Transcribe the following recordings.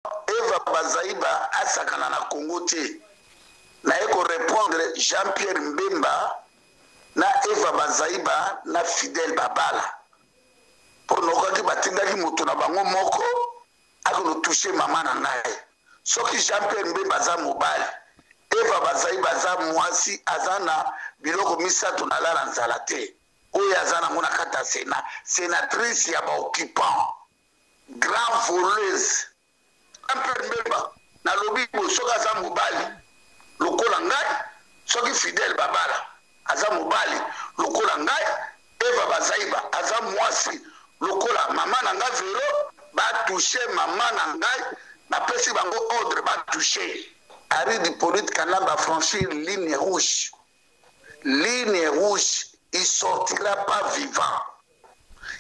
Eva Bazaiba asakana na Congo te. Na eko répondre Jean-Pierre Mbemba na Eva Bazaiba na Fidel Babala. Pour nous qui batindaki mutu na bango moko ako toucher maman na ngai. Soki Jean-Pierre Mbemba za mobali. Eva Bazaiba za mwasi azana biloko misato na lala nzala te. Oyo azana ngona kata sénatrice ya ba occupant. Grand voleuse. Jean-Pierre Mbemba na lobi soki aza mobali lokola ngai soki Fidel Babala aza mobali lokola ngai Eva Bazaiba aza mwasi lokola mama na ngai Vero ba toucher mama na ngai na pesi bango ordre ba toucher. Ari di politique kana ba franchir ligne rouge. Ligne rouge, il sortira pas vivant.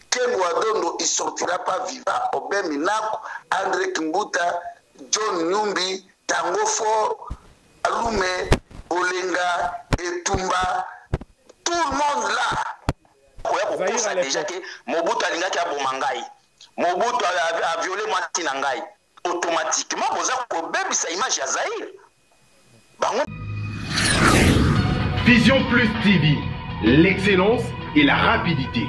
Ken Wadondo, il sortira pas vivant. Obé Minako, André Kimbuta, John Nyumbi, Tango Fort, Alume, Olenga, Etumba, tout le monde là. Ça déjà que Mobutu a lingaki abomangai. Mobutu a violé Mwati Nangai. Automatiquement, vous avez bébé sa image ya Zaïre. Vision Plus TV, l'excellence et la rapidité.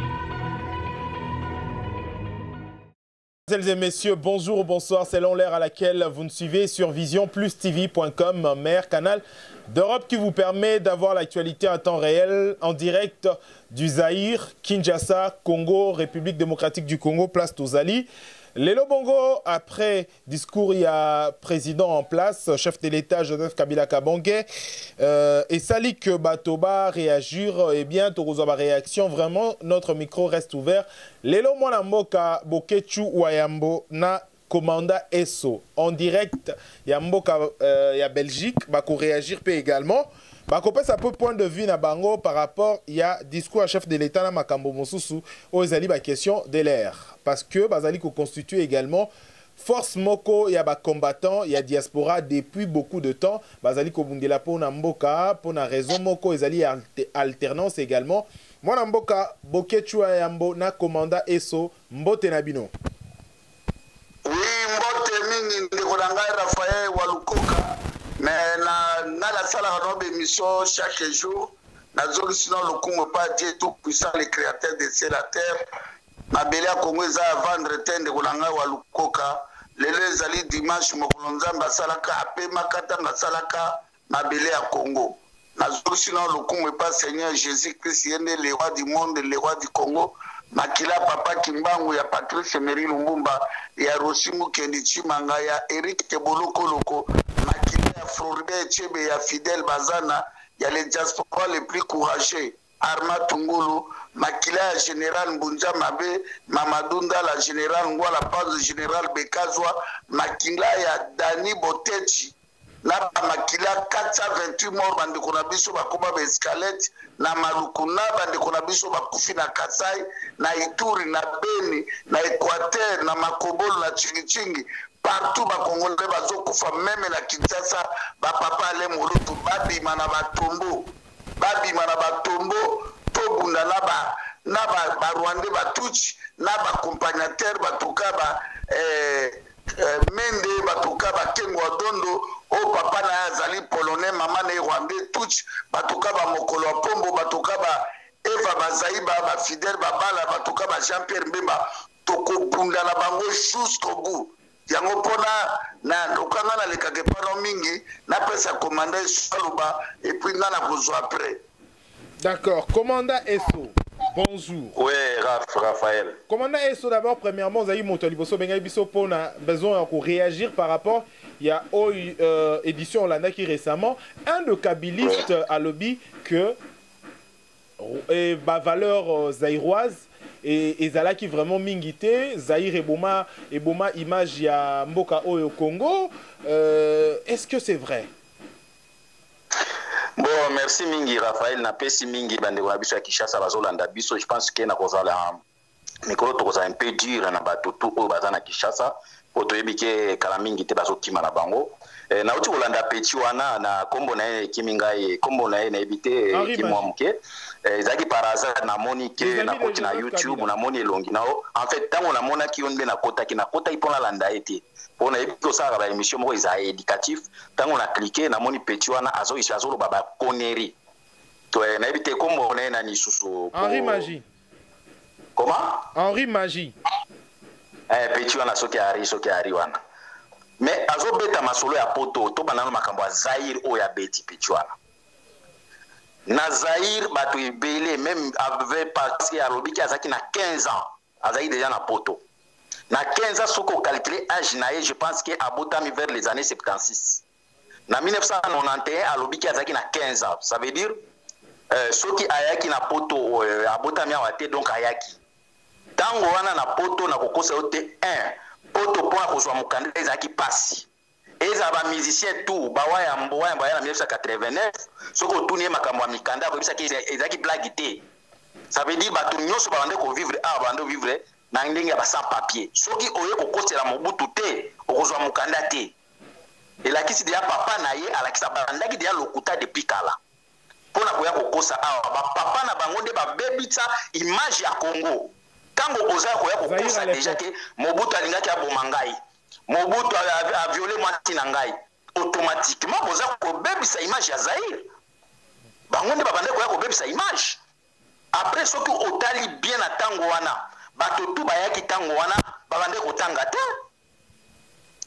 Mesdames et messieurs, bonjour ou bonsoir, selon l'heure à laquelle vous nous suivez sur visionplustv.com, meilleur canal d'Europe qui vous permet d'avoir l'actualité en temps réel, en direct du Zaïre, Kinshasa, Congo, République démocratique du Congo, place Tozali. Lelo Bongo, après discours, il y a président en place, chef de l'État Joseph Kabila Kabonge, et sali que Batoba réagir, et bien, Togozoba réaction, vraiment, notre micro reste ouvert. Lelo Mwanamboka Bokechu Wayambo na commanda ESO, en direct, Yamboka, y a Belgique, Bako réagir également. Bakopé, ça peut point de vue na bango par rapport il y a discours à chef de l'État na Makambo Mosusu aux Zali ba question de l'air parce que Bazali ko constitue également force moko il y a ba combattant il y a diaspora depuis beaucoup de temps Bazali ko bundela po na mboka po na raison moko ezali alternance également mwana mboka Bokechu Yambo na commanda ESO mbote na bino. Oui, mbote mingi ndeko ngai Raphaël Walukoka. Mais na la salle de émission chaque jour, nous sinon le coup pas Dieu tout puissant, le créateur de ciel la terre. Ma belle à Congo à vendre tende kolanga walukoka. Les ali dimanche mokolonza basalaka ape makata basalaka ma belle à Congo. Nous sinon le coup pas Seigneur Jésus-Christ, il est le roi du monde, le roi du Congo. Makila papa Kimbangu ya Patrice Emery Lumumba ya Rosimu Kendichi Manga ya Eric Teboloko Loko Makila ya Floribert Chebe ya Fidel Bazana ya les diaspora les plus courageux Arma Tungulu Makila ya Général Mbunja Mabe Mamadunda la Général Ngwa la Paz Général Bekazwa Makila ya Dani Botechi na makila 428 morts bande kona biso bakoba ba escalette na malukuna bande kona biso bakufi na Kasai na Ituri na Beni na Équateur na Makobolo na Chingichingi partout ba Congolais bazokufa même na Kinshasa ba papa ale molutu babima na batombo to bunda na ba Rwandais batuchi na ba accompagnateur batuka ba mende batuka ba Kengo Dondo o papa na azali polonais mama na rwandais touch batuka ba mokolo pombo batuka ba Eva Bazaiba ba Fidel Babala batuka ba Jean-Pierre Mbemba toko bunda na bango jusqu'au bout yango pona na lokanga na lekake pano mingi na pesa commandant Saluba et puis na bozo après. D'accord, commandant ESO. Bonjour. Oui, Raphaël. Commandant ESO, d'abord, premièrement, vous avez monté Liboso Bengaïbiso pour besoin de réagir par rapport. Il y a une édition Hollanda qui récemment, un de Kabiliste a lobby que ma valeur zaïroise et Zala qui vraiment mingité, Zaïre et Boma image ya Mboka au Congo. Est-ce que c'est vrai? Bon, merci Mingi Raphaël, na pesi Mingi bande kwa biso ya Kinshasa bazolanda biso, je pense que na kozala micro to un peu dur na batutu o bazana Kinshasa poto yebike kala mingi te bazokima na bango nauti kolanda peti wana na kombo na ye kimingai kombo na ye na ebite kimwa muke ezaki par hasard namoni ke na koti na YouTube namoni elongi nao en fait tango namona ki on be na kota ipona landa ete pona yebi ko sala ba émission moko eza éducatif tango na cliquer namoni peti wana azolo baba connerie to na ebite kombo na ye na nisusu Henri Magie. Comment? Henri Magie. Peti wana soki ari wana mais azobeta masolo ya poto to banano makambo ya Zaire o ya beti peti wana na Zaire bato ebele même avec parce que Arobiki azaki na 15 ans azaki déjà na poto na 15 ans soko calculer âge na ye je pense que abotami vers les années 76 na 1991 Arobiki azaki na 15 ans ça veut dire soki ayaki na poto abotami awate donc ayaki tango wana na poto na kokosa yote 1 poto pona kozwa mokanda ezaki pasi eza ba musicien tout bawaya mboya na 1989 soko otuni makambo ya mikanda ko bisaki ezaki blague te ça veut dire bato nyonso bande ko vivre bande vivre na ndenge ba sans papier soki oye kokotela mobutu te okozwa mokanda te elakisi dia papa na ye alakisa bandaki dia lokuta depuis kala pona koya kokosa ba papa na bango nde ba bebitsa image ya Congo tango oza koya kokosa déjà que Mobutu alingaki aboma ngai Mobutu a violé mwasi na ngai automatiquement oza kobebisa image ya Zaire bango nde babande koya kobebisa image après soki otali bien na tango wana bato tu bayaki tango wana babande kotanga te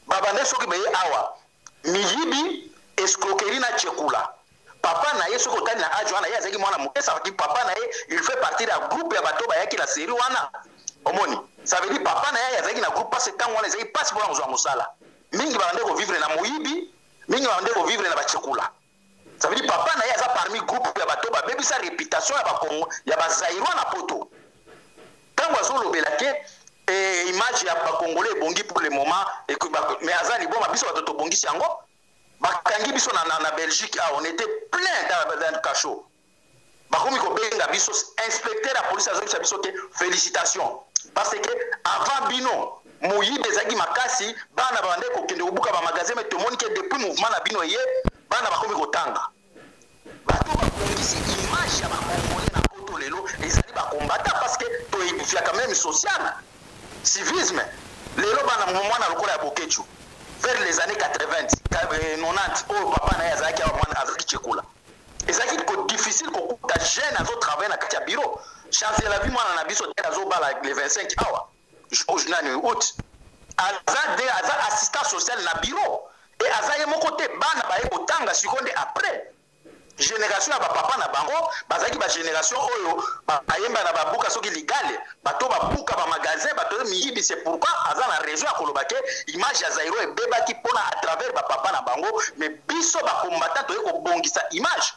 babande soki beye awa miyibi escroquerie na tchekula papa na ye soki otali na age wana ye azaki mwana mokesa ki papa na ye il fait partie ya groupe ya bato bayaki la série wana omoni ça veut dire papa na ye azaki na groupe parce que tango wana ezaki pasi mpona kozwa mosala mingi babande kovivre na moyibi mingi babande kovivre na bachekula ça veut dire papa na ye aza parmi groupe ya bato babebisa réputation ya bakongo ya bazairwa na poto tango azolobela ke image ya bakongolais ebongi pour le moment mais aza liboma biso bato tobongisi yango bakangi biso na Belgique on était plein dans le cachot bakomi kobenga biso inspecteur ya police azobisa biso ke félicitations parce que avant bino moyibi ezaki makasi bana bande kokende kobuka ba magasin mais tomoni ke depuis mouvement na bino ye bana bakomi kotanga bato bakongisi image ya bakongolais na poto lelo ezali bakombata parce que toyebifia quand même social civisme lelo bana mwana lokola ya bokechu vers les années 80 90 oh papa na yazaki awa mwana azaki chekula ezaki ko difficile kokuta jeune azo travailler na kati ya bureau chance la vie mwana na biso tena zo bala les 25 awa journée août aza assistant social na bureau et aza ye moko te bana baye kotanga seconde après génération ya papa na bango bazaki ba génération oyo bayemba na babuka soki ligale bato babuka ba magasin bato miyibi c'est pourquoi aza na région ya kolobake image ya Zairo ebebaki pona à travers ba papa na bango mais biso ba combattant toye ko bongisa image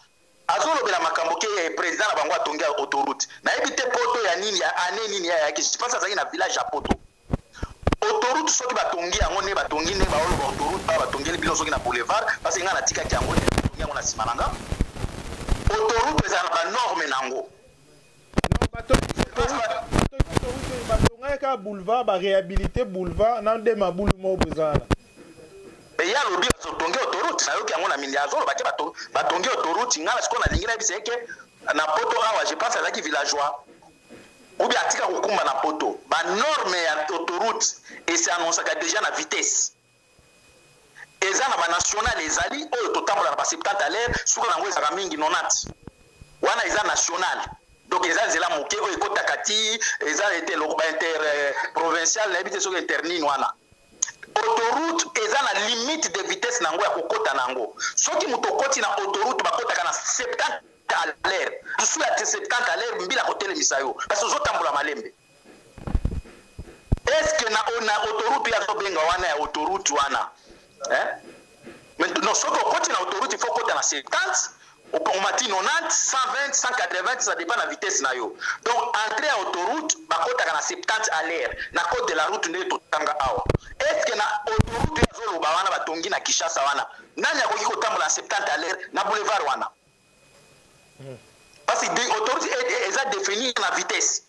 azolobela makambo ke président na bango atongi autoroute na ebite poto ya nini ya ane nini ya ki je pense azaki na village ya poto autoroute soki batongi yango ne batongi ne ba olo autoroute ba batongi bilo soki na boulevard parce que ngana tikaki yango ne yango na simalanga autoroute ezala ba norme nango batongaka boulevard ba réhabiliter boulevard na ndema boule mo bozala et ya lobi batongi autoroute na yoki yango na mindi azolo bake batongi autoroute ngala siko na lingi na biseke na poto awa je pense azaki villageois ou bien atika kokumba na poto ba norme ya autoroute et c'est annoncé déjà na vitesse eza na ba national ezali oyo totambola na ba 70 à l'heure suka nango ezaka mingi 90 wana eza national donc eza nzela moke oyo ekotaka ti eza ete lokoba inter provincial na ebite soki internine wana autoroute eza na limite de vitesse nango ya kokota nango soki moto okoti na autoroute bakotaka na 70 à l'heure dusu ya 70 à l'heure mbila kotelemisa yo parce que ozotambola malembe est-ce que na autoroute ya zobenga wana ya autoroute wana maintenant soki okoti na autoroute il faut kota na 70 on m'a dit 90 120 180 ça dépend de la vitesse na yo donc entrer à autoroute bakotaka na 70 à l'heure na code de la route nde totanga awa est-ce que na autoroute ya zoloba wana batongi na Kinshasa wana nani akoki kotambola na 70 à l'heure na boulevard wana parce que autoroute eza définir na vitesse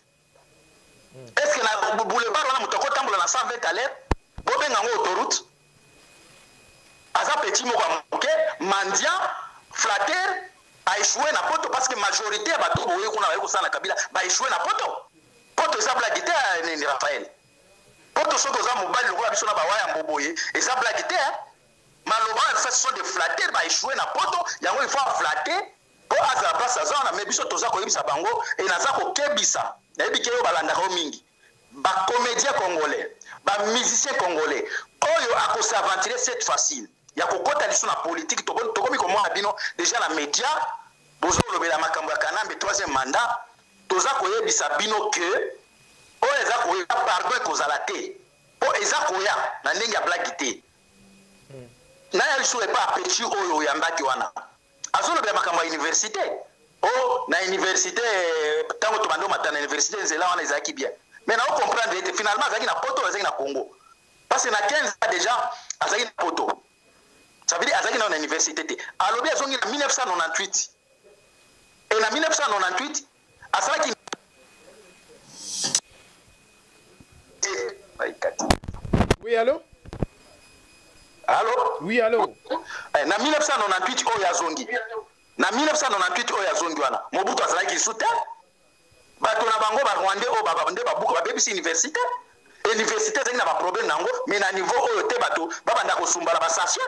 est-ce que na boulevard wana moto akotambola na 120 à l'heure bobenga ngo autoroute aza petit moko moke mendiant flatteur a échoué na poto parce que majorité ya bato boye kuna baye kosala Kabila ba échoué na poto eza blague te ni Raphaël poto soki oza mobali lokola biso na bawaya mboboye eza blague te maloba ce sont des flatteurs ba échoué na poto yango il faut flatter po aza place aza na mais biso toza koyebisa bango et naza kokebisa nayebi ke yo balandaka o mingi ba comédien congolais ba musicien congolais oyo akosaventurer cette facile ya kokota liso na politique tokomi komona bino déjà na média bozolobela makambo ya Kanambe 3e mandat toza koyebisa bino ke oyo eza koya pardon ekozala te po eza koya na ndenge ya blague te naya liso epa apeti oyo oyambaki wana azolobela makambo ya université o na université ntango tobanda omata na université nzela wana ezalaki bien mais na ocomprendre ete finalement azalaki na poto azalaki na Congo parce que na 15 ans déjà azalaki na poto ça veut dire azalaki na université te alobi azongi na 1998 et na 1998 asalaki oui allô allô oui allô na 1998 oyo azongi na 1998 oyo azongi wana Mobutu azalaki lisu te bato na bango barwandais oyo nde babuka babebisi université université ezalaki na baproblème nango mais na niveau oyo te bato babanda kosumbala basation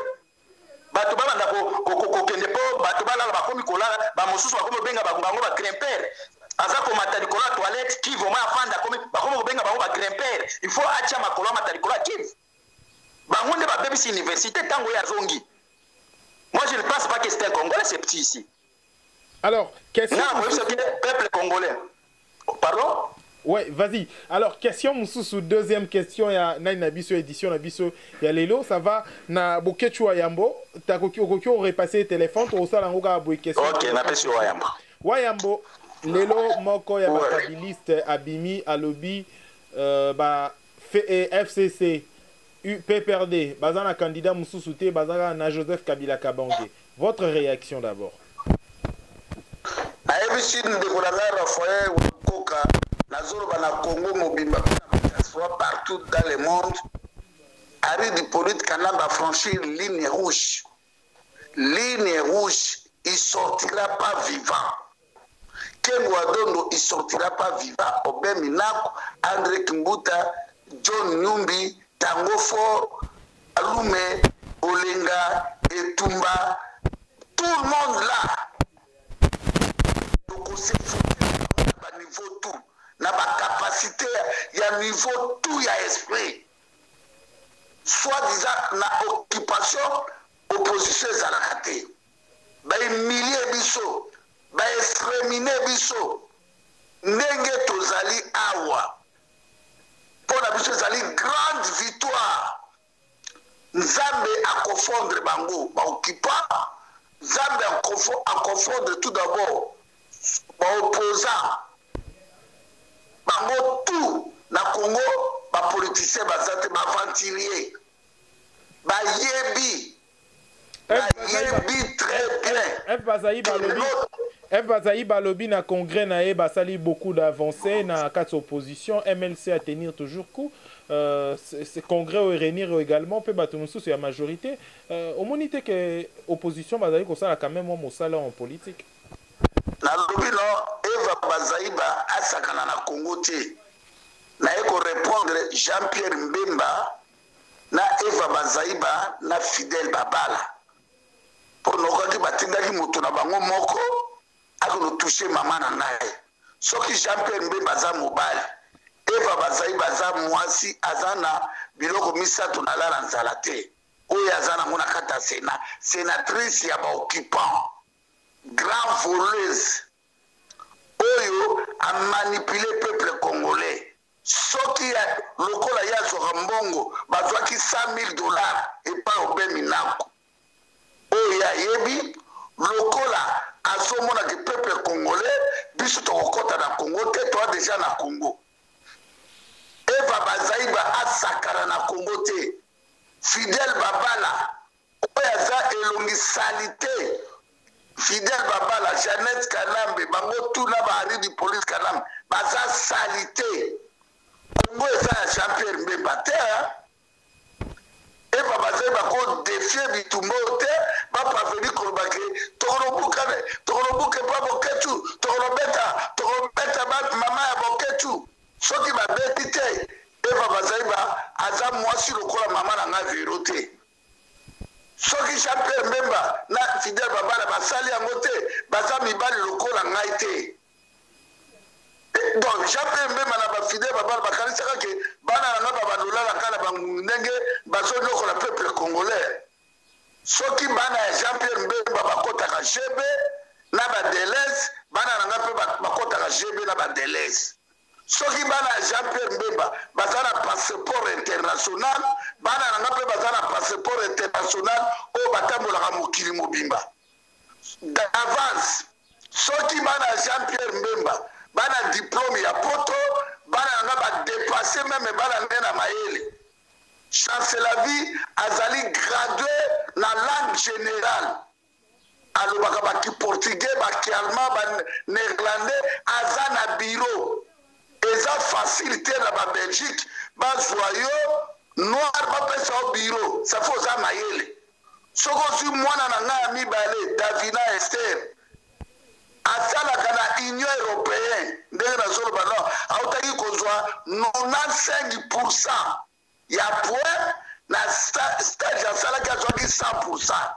bato babanda kokende mpo bato balala bakomi kolala bamosusu bakomi kobenga bango bagrimper aza komata likolo ya toilette kive omoi afanda bakomi kobenga bango bagrimper il faut atia makolo amata likolo ya kive bango nde babebisi université ntango oyo azongi. Moi je ne pense pas que c'est un Congolais, c'est petit ici. Alors, question... Non, c'est le peuple congolais. Pardon? Ouais, vas-y. Alors, question Moussou, deuxième question, il y a Nabiso édition, Nabiso, il y a Lelo, ça va, na Bokechu Wayambo, t'as on repassé le téléphone, tu as l'angoga à question. Ok, na Pessi Wayambo. Wayambo, Lelo, Moko, il y a un stabiliste, Abimi, Alobi, FCC, PPRD, Bazana candidat Moussou Souté, Bazana na Joseph Kabila Kabange. Votre réaction d'abord. Ayebishi ndekolanga Raphaël Wakoka nazoloba na Congo mobimba soit partout dans le monde. Ari du politique Kanamba franchir ligne rouge. Ligne rouge, il sortira pas vivant. Kengo Adondo, il sortira pas vivant. Obé Minako, André Kimbuta, John Nyumbi, Tango Fort, Alume, Olenga, Etumba, tout le monde là. Donc on s'est foutu à niveau tout. N'a pas capacité, il y a niveau tout, il y a esprit. Soit disant, na occupation, opposition à la raté. Bah, humilier biso, bah, exterminer biso. Nenge tozali awa. Pour la biso tozali grande victoire. Nzambe a confondre bango, ba occupant. Nzambe a confondre tout d'abord, ba opposant. Bango tout na Congo, ba politicien, ba zate, ba aventurier. Ba yebi. Yebi très bien. F. Bazaï Balobi na congrès na e basali beaucoup d'avancées na quatre oppositions. MLC à tenir toujours coup. Ce congrès au réunir également peut battre sur la majorité. Au monité que opposition Bazaï comme ça quand même mon salaire en politique. Na lobi non Eva Bazaïba asakana na Congo te. Na eko répondre Jean-Pierre Mbemba na Eva Bazaïba na Fidel Babala. Pour nous dire batindaki moto na bango moko ako toucher maman na naye. Soki Jean-Pierre Mbemba za mobali Eva Bazaïba za mwasi azana biloko misato na lala nzala te. Oyo azana mona kata sénatrice ya ba occupant. Grand voleuse oyo a manipulé le peuple congolais. Soki ya lokola ya Zorambongo bazwaki $100,000 et pas au Beminako. Oya yebi lokola azomona que peuple congolais biso tokota na Congo te toi déjà na Congo. Eva Bazaïba asakara na Congo te. Fidel Babala oya za elongi salité. Fidel Babala, Jeannette Kanambe, bango tout na bari du police Kanambe, baza salité. Congo eza Jean-Pierre Mbemba te. eva bazali bakodefie bitumba te bapaveni koloba ke tokolobuke mpa boketu tokolobeta mama ya boketu soki babeti te eva bazali aza mwasi lokola mama na nga vero te soki Jean-Pierre Mbemba na Fidel Babala basali yango te baza mibali lokola ngai te. Donc Jean-Pierre Mbemba na ba Fidel Babala bakanisaka ke bana na nga balolala kala bangundenge bazonokola peuple congolais. Soki bana ya Jean-Pierre Mbemba bakotaka jebe na ba Deleuze bana na nga pe bakotaka jebe na ba Deleuze. Soki bana ya Jean-Pierre Mbemba baza na passeport international bana na nga pe baza na passeport international oyo batambolaka mokili mobimba d'avance. Soki bana ya Jean-Pierre Mbemba bana diplôme ya poto bana na nga badepase meme bana nde na mayele Chancelavi azali gradué na langue générale alobaka baki portugais baki allemand banéerlandais aza na bureau eza facilité na ba Belgique bazwa yo noir bapesa o bureau safo oza mayele soko ozwi mwana na ngai ya mibale Davina Esther asalaka na Union Européenne ndenge nazoloba no autaki kozwa 95% ya point na stage asalaki azwaki 100%.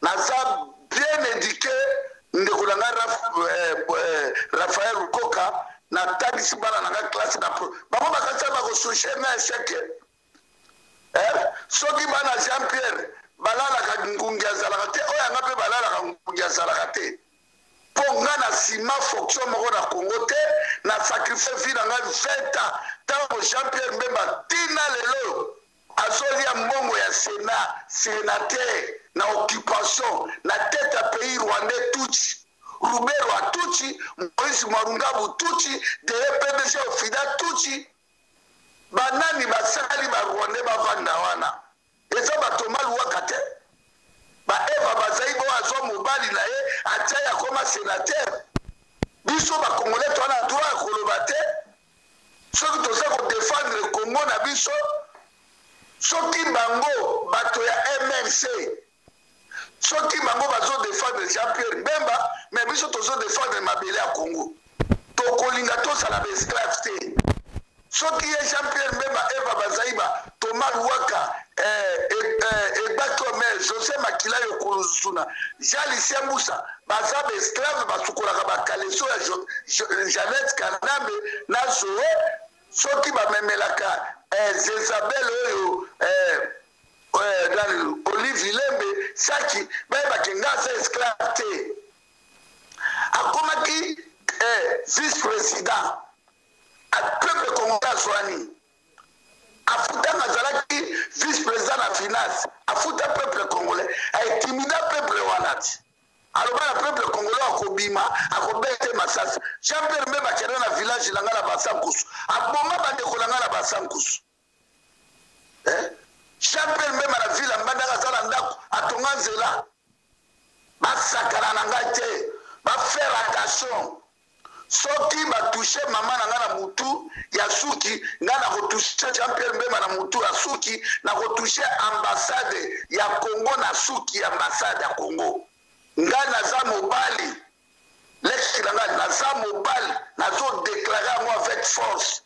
Naza bien éduqué ndeko na ngai Raphaël Rukoka na tagisi bana na ngai classe na pro bango bakasa bakosushe na échec. Soki bana Jean-Pierre balalaka ngungi azalaka te oyo anga mpe balalaka ngungi azalaka te mpo nga na nsima fonction moko na Congo te na sacrifice vie na ngai 20 ans ntango Jean-Pierre Mbemba tina lelo azolia mbongo ya sénateur na occupation na tête ya pays rwandais tuti Rubero atuti Moïse Marungabu tuti DPDG Ofida tuti banani basali ba rwandais bavanda wana eza bato maluwaka te ba eva bazali bo azwa mobali na ye atia ya koma sénateur biso bakongolais twana droit ya koloba te soki toza kodefendre Congo na biso soki bango bato ya MLC soki bango bazodefendre Jean-Pierre Mbemba mais biso tozodefendre mabele ya Congo tokolinga tosala baesclave te soki ye Jean-Pierre Mbemba eva bazaiba Thomas Luwaka Egbakome José Makila Yokozuna Jali Siambusa baza baesclave basukolaka bakaleso ya Jeannette Kanambe na Zoé soki bamemelaka Zezabel oyo Olive Lembe saki bayebaki nga aza esclave te akomaki vice-président peuple congolais azwani afuta azalaki vice-président na finance afuta peuple congolais aintimida peuple wana ti aloba na peuple congolais akobima akobete masasi Jean-Pierre Mbemba akende na village na nga na basankusu aboma bandeko na nga na basankusu Jean-Pierre Mbemba na ville mbandaka azala ndako atonga nzela basakana na ngai te bafaire attention soki batouche mama na nga na mutu ya suki nga na kotouche Jean-Pierre Mbemba na mutu ya suki na kotouche ambassade ya Congo na suki ambassade ya Congo nga naza mobali leki na nga naza mobali nazodeklare yango avec force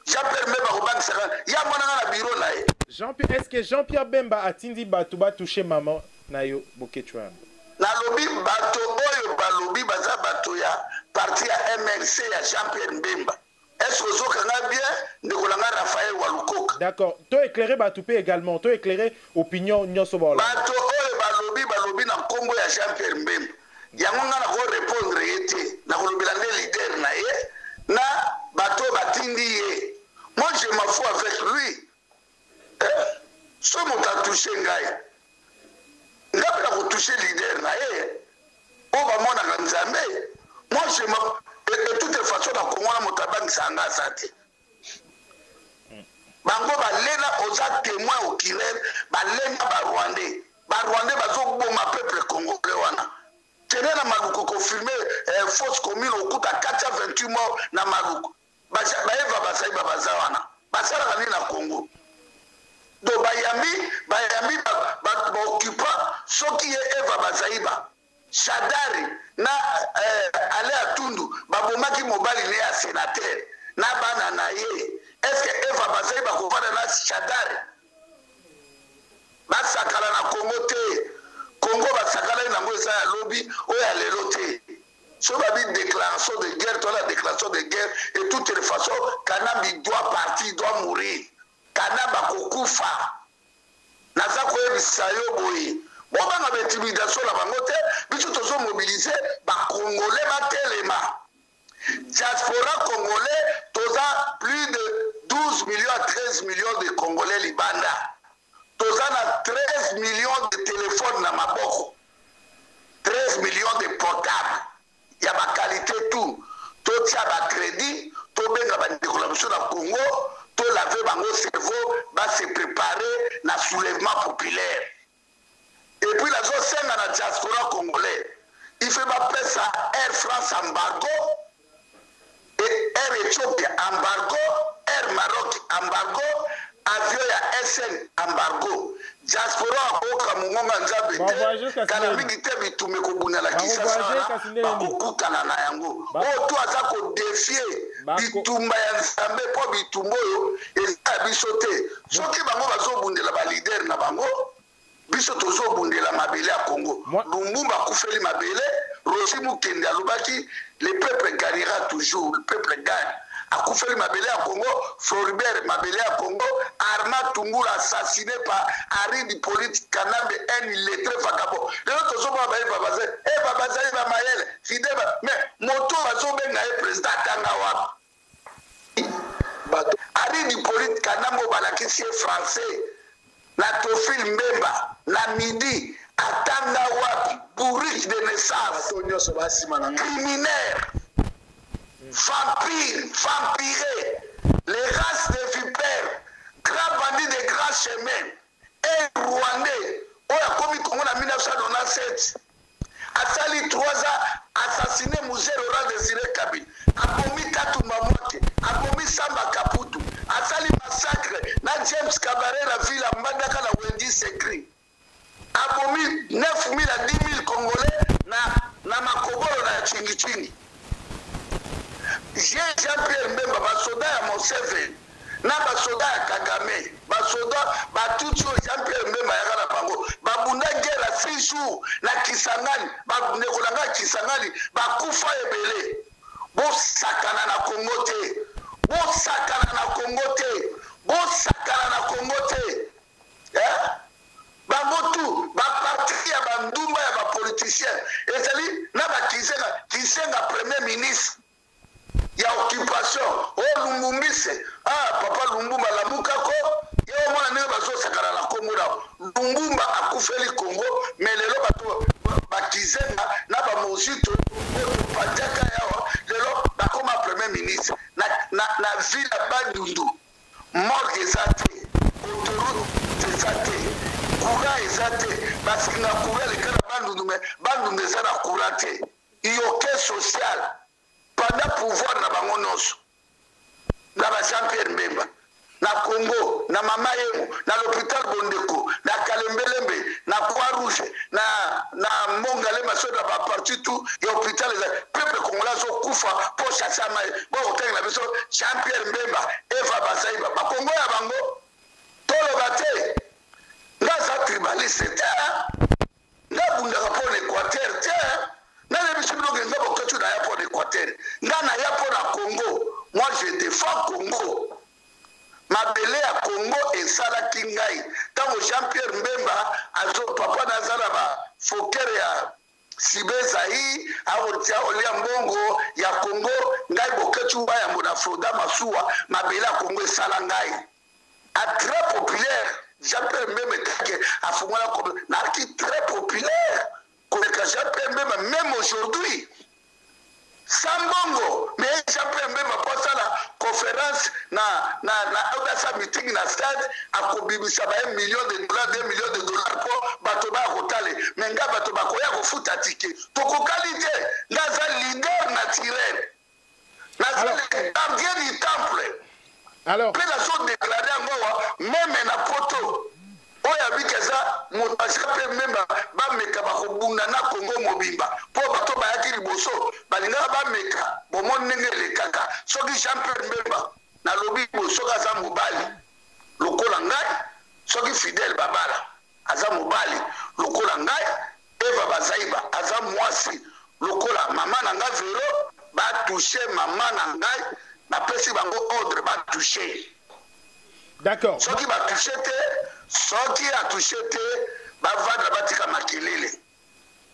Jean-Pierre Mbemba kobakisaka ya mwana nga na biro na ye Est-ce que Jean-Pierre Mbemba atindi bato batouche mama na yo bokechwa nalobi bato oyo balobi baza bato ya parti ya MLC ya Jean-Pierre Mbemba. Est-ce que ozokanga bien ndekolanga Raphaël Walukoka? D'accord. To éclairer bato pe également, to éclairer opinion nyonso bola. Bato oyo balobi na kombo ya Jean-Pierre Mbemba. Yango nga na ko répondre yete na kolobela nde leader na ye na bato batindi ye. Moi je m'en fous avec lui. So moto atouché ngai. Ngapi na kotouché leader na ye. O bamonaka nzambe. Moi je m'en de toute façon na Congo na moto abangisa nga sate. Bango balena oza témoin oculaire balena Rwandais bazoboma peuple congolais wana. Tene na Maluku confirmé fausse commune okuta 428 morts na Maluku. Baeva basaiba bazawana. Basala kani na Congo. Do bayambi baoccupant soki ye Eva Bazaiba Shadari na Ale Atundu babomaki mobali ne ya sénateur na bana na ye. Est-ce que Eva Bazaiba kovanda na Shadari basakala na Congo te? Congo basakala nango eza ya lobby oyo ya lelo te. So babi déclaration de guerre, toi la déclaration de guerre et de toutes les façons Kanambi doit partir, doit mourir. Kanaba kokufa. Naza koyebisa yo boye. Bon banga intimidation la bango te, biso tozo mobiliser ba congolais batelema. Diaspora congolais toza plus de 12 millions à 13 millions de congolais libanda. Toza na 13 millions de téléphones na maboko. 13 millions de portables. Il y a ma qualité tout. Tout y a ma crédit, tout bien la décollation dans Congo, tout laver bango cerveau, va se préparer na soulèvement populaire. Et puis la zone 5 dans la diaspora congolais, il fait ma presse à Air France embargo, et Air Éthiopie embargo, Air Maroc embargo, avion ya SN embargo. Diaspora oka mungonga nzabe kana mingi te bitume kobuna la kisasa bakokutana na yango o to aza ko défier bitumba ya nzambe po bitumbo yo eza biso te soki bango bazobundela ba leader na bango biso tozobundela mabele ya Congo. Lumumba kufeli mabele, Rosi Mukende alobaki le peuple gagnera toujours, le peuple gagne. Akufeli mabele à Congo, Floribert mabele à Congo, Armand Tungula assassiné par Harry Hippolyte Kanambe, un illettré vagabond. Les autres sont pas Babaza, Babaza va Mayel, Fidèle, mais Moto Bazobenga est président Tangawa. Harry Hippolyte Kanambe Balakisi est français, na Tofil Mbemba, na Midi, Atanga Wapi, bourriche de naissance, criminaire. Vampire, vampiré, les races de vipères, grands bandits de grands chemins, et Rwandais, on a commis Congo en 1997. Asali 3 ans, assassiné Mouzé Laurent Désiré Kabila, abomi Tatou Mamote, abomi Samba Kaputu, asali massacre, na James Kabaré, la ville à Mbandaka, la Wendy Sekri, abomi 9 000 à 10 000 Congolais, na Makobolo, na Chingi. Jean-Pierre Mbemba, basoda ya Moseveni, na basoda ya Kagame, basoda batutu Jean-Pierre Mbemba ya kana bango, babunda guerre 6 jours na Kisangani, banekolanga Kisangani, bakufa ebele. Bo sakana na Congo te. Bo sakana na Congo te. Bo sakana na Congo te. Bamotu, baparti ya bandumba ya bapoliticien, ezali na Kisenga premier ministre. Il y a occupation. Oh, Lumbumbise. Ah, papa Lumbumba la Mukako. Il y a au moins un bazo sakara la Congo. Lumbumba a coufé le Congo, mais les lobato bakizenga n'a pas mosito. Padjaka yawa. Les lobato comme premier ministre. Na ville à Bandundu. Morgue ezate. Autoroute ezate. Courant ezate. Parce qu'il n'a couvert les cas de Bandundu, mais Bandundu ezate à courante. Il y a aucun social. Pendant pouvoir na bango noso na ba Jean-Pierre Mbemba na Congo na Mama Yemu na l'hôpital Bondeko na Kalembelembe na Croix-Rouge na Mongale masoda ba parti tout et hôpital peuple congolais zo kufa pour chasser mai bon hôtel na biso Jean-Pierre Mbemba Eva Bazaiba ba Congo ya bango tolo bate ngaza tribaliste ta na bunda rapport l'Équateur ta na les bisibilo que nous avons dans l'aéroport d'Équateur. Dans l'aéroport à Congo, moi je défends Congo. Ma belé à Congo et Sala Kingai. Tant que Jean-Pierre Mbemba, Azo Papa Nazaraba, Fokker ya Sibezaï, Aotia Oliambongo, ya Congo, Ngai Bokechuba ya Monafoda Masua, ma belé à Congo et Sala Ngai. À très populaire, Jean-Pierre Mbemba a fumé la Congo, narki très populaire. Même aujourd'hui, Sambongo, mais Jean-Pierre Mbemba passe la conférence na sa meeting na stade a kobibisa ba $1 million, $2 millions pour batoba rotale. Mais nga batoba koya ko futa ticket. Toko qualité, naza leader naturel. Naza le gardien du temple. Alors, puis la chose déclarée en moi, même na poto. oyo abiki eza moto asape memba bameka bakobunda na Congo mobimba mpo bato bayaki liboso balingaka bameka bomoni ndenge elekaka soki Jean-Pierre Mbemba nalobi soki aza mobali lokola ngai soki Fidèle Babala aza mobali lokola ngai Eva Bazaiba aza mwasi lokola mama na ngai Vero batouche mama na ngai bapesi bango ordre batouche. D'accord. Soki batouche te soki atouche te bavanda batika makelele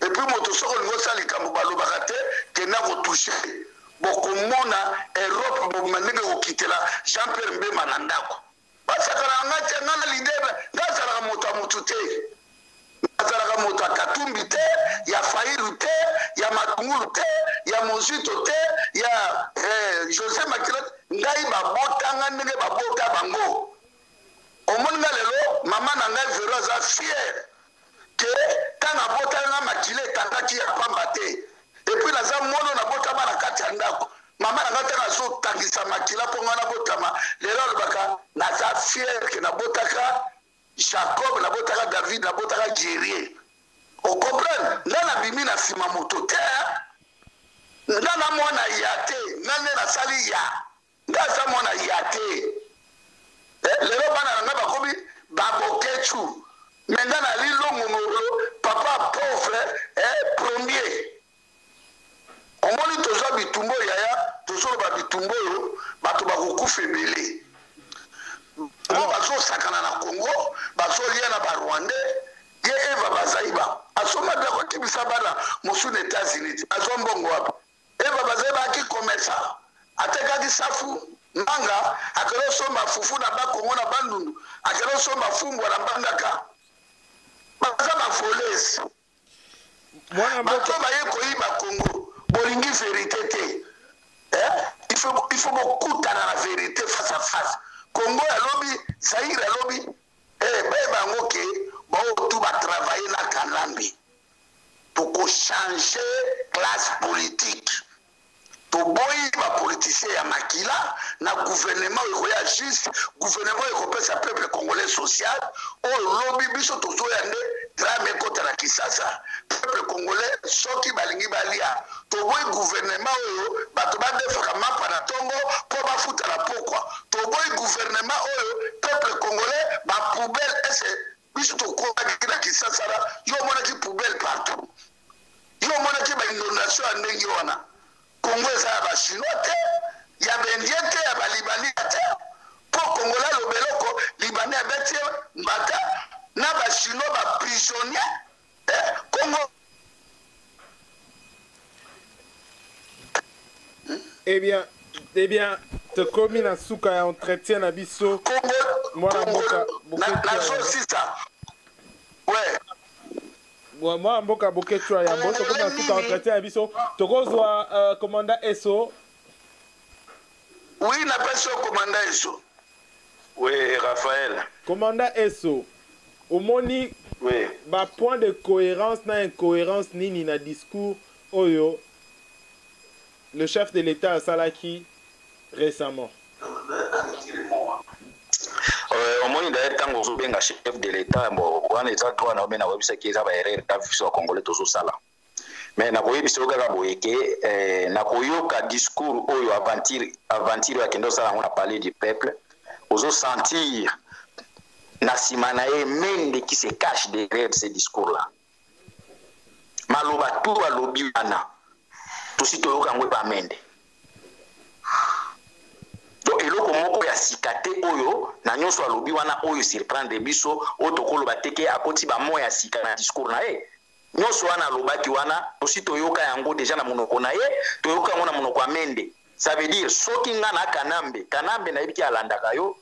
et puis moto soko lingo salikambo balobaka te kena kotouche bokomona Europe bomandenge kokitela Jean-Pierre Mbemba na ndako basakana nga te nga na lider nga azalaka moto ya motu te azalaka moto ya Katumbi te ya Fairu te ya Matungulu te ya Mozito te ya José Makila ngai babotanga ndenge babota bango omoni nga lelo mama na ngai Vero aza fier ke tanga botanga makile etangaki ya pamba te epuis naza mono nabotama na kati ya ndako mama na ngai tanga azotangisa makila mpo ngai nabotama lelo alobaka naza fier ke nabotaka Jacob nabotaka David nabotaka guerrier ocomprendre nga nabimi na nsima moto te nga na mwana ya te nga nde nasali ya nga aza mwana ya te lelo bana na ngai bakomi babokechu menga na lilongongolo papa pauvre premier omoni tozwa bitumbo yaya tozoloba bitumbo oyo bato bakokufa ebele ngo bazosakana na Congo bazolia na barwandais ye Eva Bazaiba asoma bia kotibisa bana mosu na États-Unis azwa mbongo wapi Eva Bazaiba aki komesa atekaki safu manga akelo somba fufu na bakongo na bandundu akelo somba fumbwa na mbandaka baza bafolesi bato baye koyiba Congo bolingi vérité te il faut bokutana na vérité face à face Congo alobi Zaire alobi bango ke baotu batravaille na Kanambi tokochanger classe politique toboyi bapoliticien ya makila na gouvernement oyo ya juste gouvernement ekopesa peuple congolais social oyo lobi biso tozoya nde drame ekota na Kisasa peuple congolais soki balingi balia toboyi gouvernement oyo bato badefaka mapa na ntongo mpo bafuta na pokwa toboyi gouvernement oyo peuple congolais bapoubele ese biso tokomaki na Kisasa yo omonaki poubele partout yo omonaki bainondation ya ndenge wana Congo eza ya bachinois te ya baindien te ya balibani te mpo kongola lobeloko libani abeti mbata na bachinois baprisonnier Congo. Eh bien, te komi na suka ya entretien na biso mwana mboka nasosisa ouais moi mboka bokechwa ya mboso komi na suka entretien na biso tokozwa commandant Eso. Oui, na peso commandant Eso. Oui, Raphaël. Commandant Eso. Omoni oui. Ba point de cohérence na incohérence nini na discours oyo le chef de l'État a salaki récemment. Omoni d'ailleurs tango zobenga chef de l'État bon wana eza toi na omena webisa ki eza ba erreur ta fiso congolais tozo sala. Mais na koyebisa okaka boyeke na koyoka discours oyo aventure ya kendo sala on a parlé du peuple ozo sentir na simana ye mende qui se cache derrière ces discours là. Maloba tout alobi wana tosi toyoka ngwe pa mende. Donc eloko moko ya sikate oyo na nyonso alobi wana oyo surprendre biso otokoloba teke akoti ba moya sika na discours na ye. Nyonso wana alobaki wana tosi toyoka yango déjà na monoko na ye toyoka yango na monoko ya mende. Ça veut dire soki nga na Kanambe na yebiki alandaka yo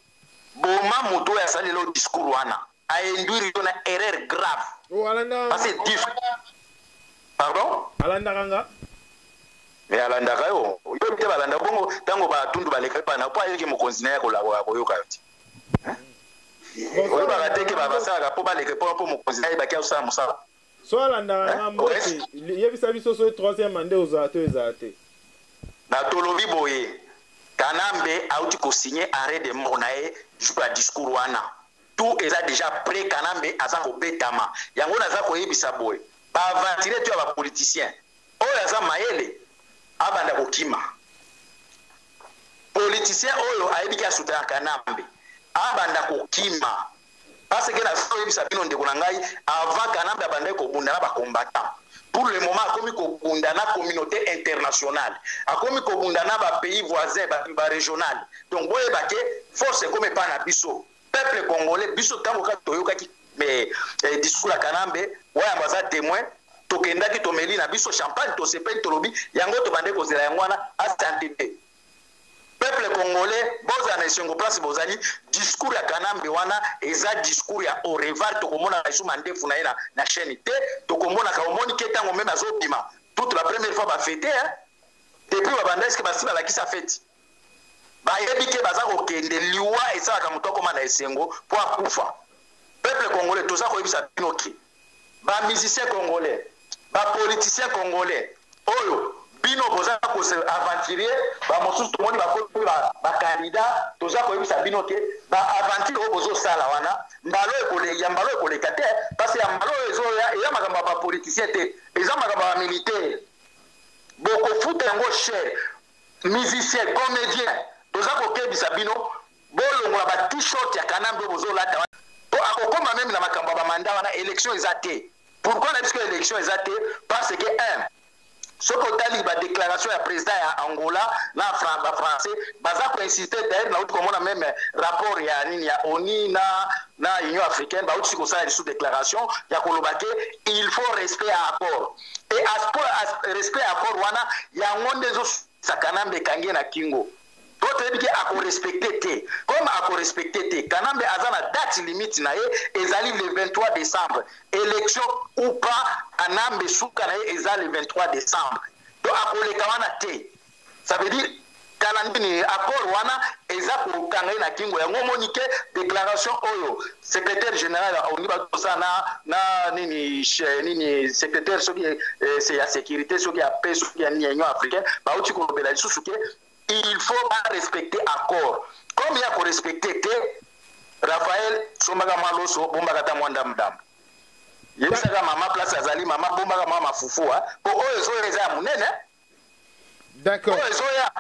boma moto ya salelo discours wana a induire yo na erreur grave. Oh alanda. Parce que pardon? Alanda kanga. Mais alandaka yo yo bite balanda bongo tango ba tundu baleka pa na po ayeki mokonzi na ya koyoka yo ti. Oyo bakateke babasaka po baleka po mokonzi na yebaki osala mosala. So alanda kanga mbote yebisa biso so troisième mandat ozato ezate. Na tolobi boye Kanambe auti ko signer arrêt de mort na ye jusqu'à discours wana tout eza déjà prêt Kanambe aza kobetama yango naza koyebisa boye ba aventure to ya ba politicien oyo aza mayele abanda kokima politicien oyo ayebiki asuta Kanambe abanda kokima parce que na soyebisa bino ndeko na ngai avant Kanambe abanda kobunda na ba combattant pour le moment akomi kobunda na communauté internationale akomi kobunda na ba pays voisins ba régional donc boyeba ke force comme pas na biso peuple congolais biso tango ka toyokaki mais discours la Kanambe waya baza témoin tokendaki tomeli na biso champagne to sepeli tolobi yango to bande kozela yango wana asantité peuple congolais boza na esengo place bozali discours ya Kanambe wana eza discours ya au revoir tokomona na isu mandefu na ina na chaîne te tokomona ka omoni ke tango même azobima toute la première fois ba fêter hein depuis ba banda eske basi ba lakisa fête ba yebike baza kokende liwa esalaka mutoko mana esengo po akufa peuple congolais toza koyebisa binoki ba musiciens congolais ba politiciens congolais oyo bino boza ko se aventurier ba mosusu tomoni ba candidat toza koyebisa binoki ba aventure oyo bozo sala wana mbalo ekoleka te parce que mbalo ezoya makambo ba politicien te eza makambo ba militaire boko futa yango cher musicien comédien toza kokebisa bino bolongola ba t-shirt ya Kanambe bozolata po akokoma même na makambo ba mandat wana élection ezate pourquoi na biso élection ezate parce que ce que la déclaration du président ya Angola na français baza ko insister d'ailleurs na uti komona même rapport ya nini ya ONU na Union africaine ba uti ko sala sous déclaration ya kolobake il faut respect à accord et respect à accord wana ya ngonde zo Kanambe kangi na kingo d'autres dit ako respecter te comme ako respecter te Kanambe azana date limite na ye ezali le 23 décembre élection ou pas Kanambe suka na ye ezali le 23 décembre donc ako le kawana te ça veut dire Kanambe ni accord wana eza ko kanga na kingo ya ngomonike déclaration oyo secrétaire général oni ba tosana na nini secrétaire soki c'est la sécurité soki ya paix soki ya Union africaine ba uti ko bela susuke il faut pas respecter accord comme il y a qu'on respecter Raphaël sombaga maloso bombaga ta mwanda mdam yebisaka mama place azali mama bombaga mama fufua po oyo zo eza munene d'accord oyo zo ya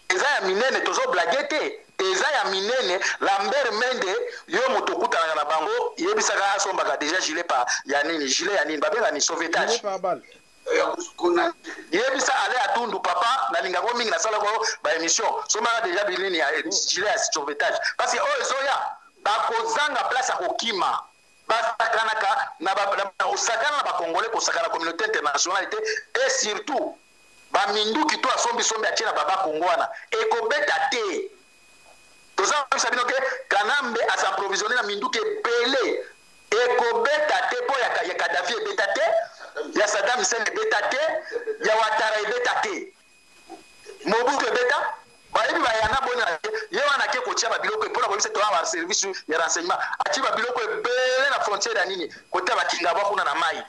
eza ya minene tozo blagete eza ya minene Lambert Mende yo motokuta na bango yebisaka sombaga déjà gilet pa ya nini gilet ya nini babela ni sauvetage yebisa ale atundu papa na lingako mingi na sala ko ba émission somaka déjà bilini ya gilet ya sauvetage parce que oyo zoya bakozanga place ya kokima basakanaka na osakana na bakongolais kosakana communauté internationale et surtout baminduki to asombi atie na baba kongwana ekobeta te toza bisa bino ke Kanambe asa provisionner na minduki ebele ekobeta te po ya Kadhafi ebeta te ya Saddam Hussein ebeta te ya Ouattara ebeta te Mobutu ebeta bayebi bayana bona ye wana ke kotia babiloko mpona koyebisa to ba service ya renseignement atie babiloko ebele na frontière ya nini kota bakinga ba kuna na mai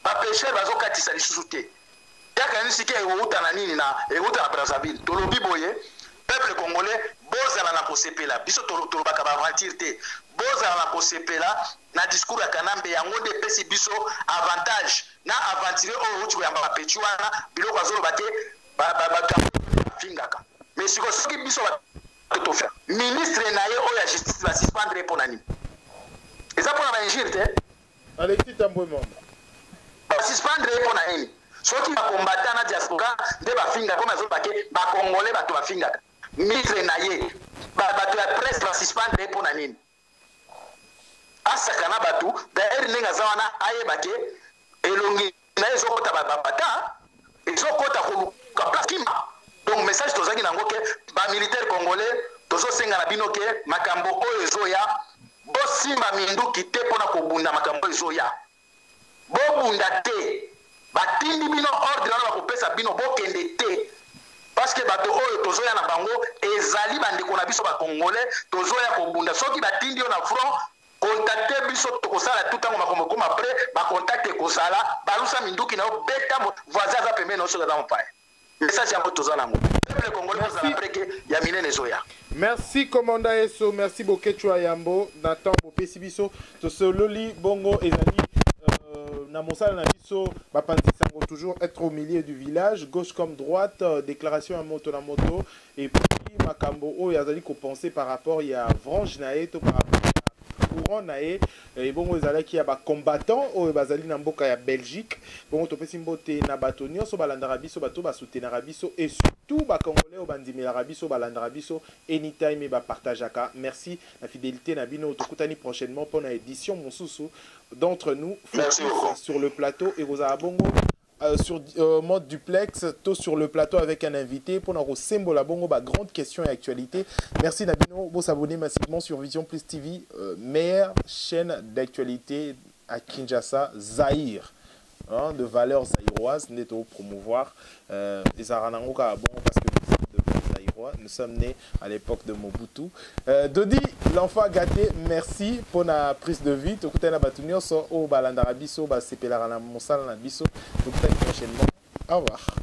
ba pêcheur bazokatisa lisusu te yaka nisi ke euta na nini na euta na Brazzaville tolobi boye peuple congolais bozala na kosepela biso tolobaka ba aventure te bozala na kosepela na discours ya Kanambe yango nde pesi biso avantage na aventure oyo uti koyamba bapeti wana biloko azoloba te bafingaka mais soki biso tofa ministre na ye oyo ya justice basuspendre mpo na nini eza mpona bainjure te Alexis Tambwe basuspendre mpo na nini soki bakombata na diaspora nde bafingaka koma azoloba ke bakongole bato bafingaka ministre na ye bato ya presse basuspendre mpo na nini asakana batu d'ailleurs ndenge aza wana ayeba ke elongi na ye ezokota babata ezokota koluka place kima donc message tozalaki nango ke bamilitaire congolais tozosenga na bino ke makambo oyo ezoya bosimba minduki te mpona kobunda makambo oyo ezoya bobunda te batindi bino ordre wana bakopesa bino bokende te parce que bato oyo tozoya na bango ezali bandeko na biso bacongolais tozoya kobunda soki batindi yo na front contacter biso tokosala tout tango makombo koma après bacontacte kozala balusa minduki na yo beta voisin aza pembeni na yo soki aza mopaya message yango toza nango peuple congolais vous allez après que Yamine Nezoya. Merci commandant Eso, merci Bokechua Yambo, Nathan Bopesi biso, to sololi bongo ezali na mosala na biso bapanzi sango toujours être au milieu du village, gauche comme droite, déclaration à moto na moto et puis makambo o yazali ko penser par rapport ya Vrange nae to par rapport courant nae et bongo ezalaki ya ba combattant o bazali na mboka ya Belgique bongo topesi mbote na bato nyonso balandaka biso bato basoutenaka biso et surtout ba congolais o bandimelaka biso balandaka biso anytime ba partageaka. Merci la fidélité na bino tokutani prochainement pour na édition mosusu d'entre nous sur le plateau et vous avez bongo sur mode duplex, tout sur le plateau avec un invité pour nous symbole la bongo grande question et actualité. Merci Nabino, vous abonnez massivement sur Vision Plus TV, meilleure chaîne d'actualité à Kinshasa, Zaïre, hein, de valeurs zaïroises, n'est au promouvoir. Les Aranangoka bon parce que nous sommes nés à l'époque de Mobutu. Dodi, l'enfant gâté, merci pour la prise de vie. Au revoir.